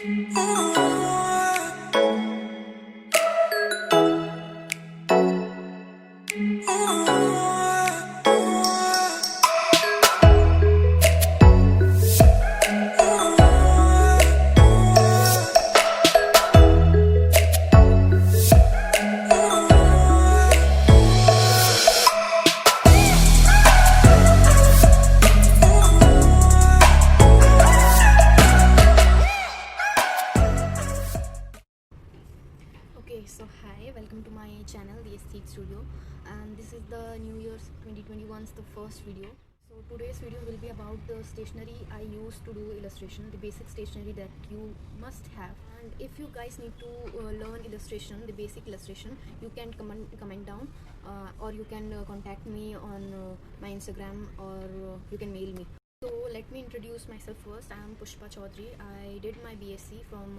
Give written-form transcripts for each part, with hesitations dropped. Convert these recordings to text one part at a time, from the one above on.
Okay, so hi, welcome to my channel, the Aesthetic Studio, and this is the New Year's 2021's the first video. So today's video will be about the stationery I use to do illustration, the basic stationery that you must have. And if you guys need to learn illustration, the basic illustration, you can comment down, or you can contact me on my Instagram, or you can mail me. So let me introduce myself first. I am Pushpa Chaudhary. I did my BSc from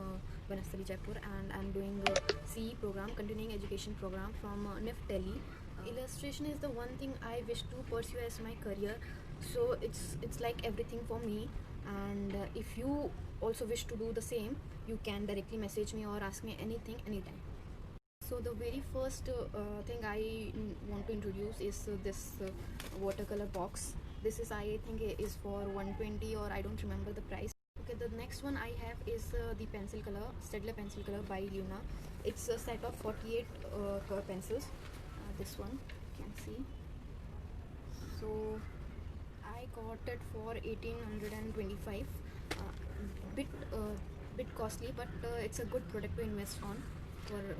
Banastali Jaipur, and I am doing a CE program, continuing education program from NIFT Delhi. Illustration is the one thing I wish to pursue as my career. So it's like everything for me. And if you also wish to do the same, you can directly message me or ask me anything, anytime. So the very first thing I want to introduce is this watercolor box. This is, I think, is for 120, or I don't remember the price. Okay, the next one I have is the pencil color, Staedtler pencil color by Luna. It's a set of 48 color pencils. This one you can see. So I got it for 1825. Bit costly, but it's a good product to invest on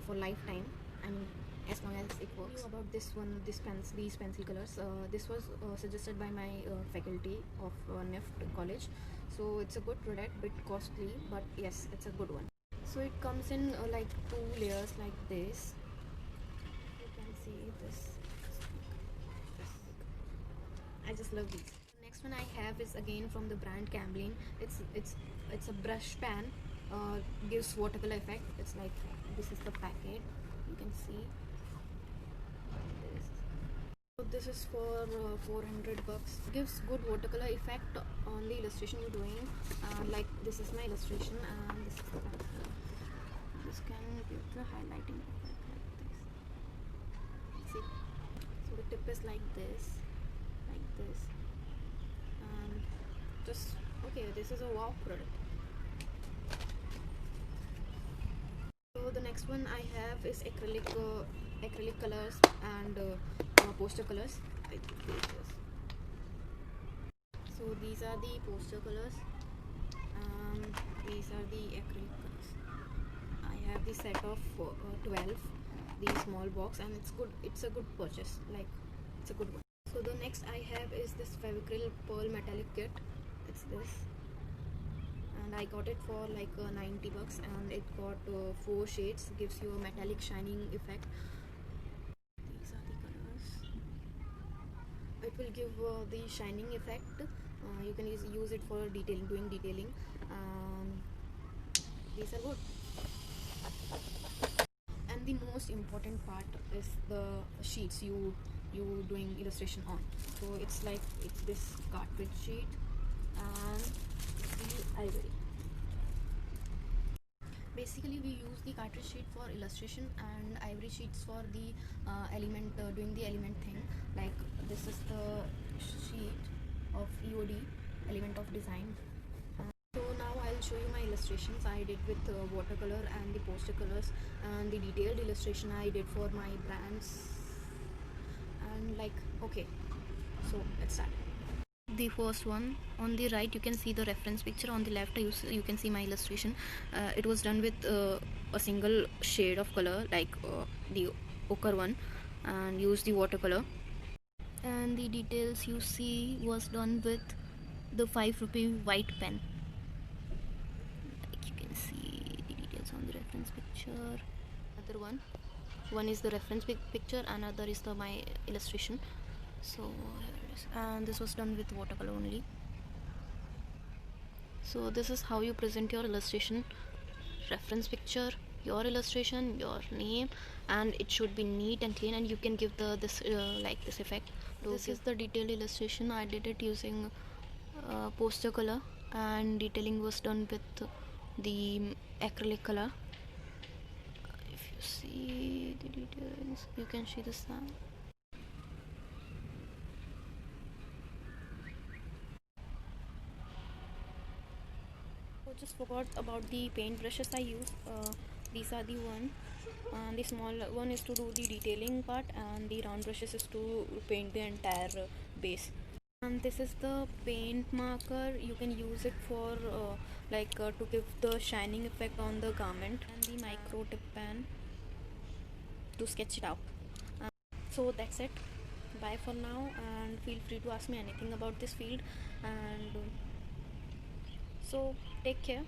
for lifetime. I mean, as long as it works. About this one, these pencil colors, this was suggested by my faculty of NIFT college. So it's a good product, bit costly, but yes, it's a good one. So it comes in like 2 layers like this. You can see this. I just love these. Next one I have is again from the brand Camlin. It's a brush pen, gives watercolor effect. It's like, this is the packet, you can see this. So this is for $400. Gives good watercolor effect on the illustration you're doing. Like this is my illustration, and this is the pencil. This can give the highlighting effect like this. See, so the tip is like this, and just okay, this is a wow product. So the next one I have is acrylic colors and poster colors. So these are the poster colors, these are the acrylic colors. I have the set of 12, the small box, and it's a good purchase, like it's a good one. So the next I have is this Fevicryl Pearl metallic kit. It's this, and I got it for like $90, and it got 4 shades, gives you a metallic shining effect. These are the colors. It will give the shining effect. You can use it for doing detailing. These are good. And the most important part is the sheets you doing illustration on. So it's this cartridge sheet and the ivory. Basically we use the cartridge sheet for illustration and ivory sheets for the element, doing the element thing. Like this is the sheet of EOD, element of design. So now I'll show you my illustrations I did with watercolor and the poster colors, and the detailed illustration I did for my brands. And like, okay, so let's start. The first one on the right, you can see the reference picture. On the left you can see my illustration. It was done with a single shade of color, like the ochre one, and use the watercolor. And the details you see was done with the 5 rupee white pen. Like you can see the details on the reference picture. Another one is the reference picture, another is my illustration. So here it is, and this was done with watercolor only. So this is how you present your illustration: reference picture, your illustration, your name, and it should be neat and clean, and you can give this effect. So this is the detailed illustration. I did it using poster color, and detailing was done with the acrylic color. If you see the details, you can see the sun. So just forgot about the paint brushes I use. These are the one. The small one is to do the detailing part, and the round brushes is to paint the entire base. And this is the paint marker. You can use it for to give the shining effect on the garment, and the micro tip pen to sketch it out. So that's it. Bye for now, and feel free to ask me anything about this field. And so take care.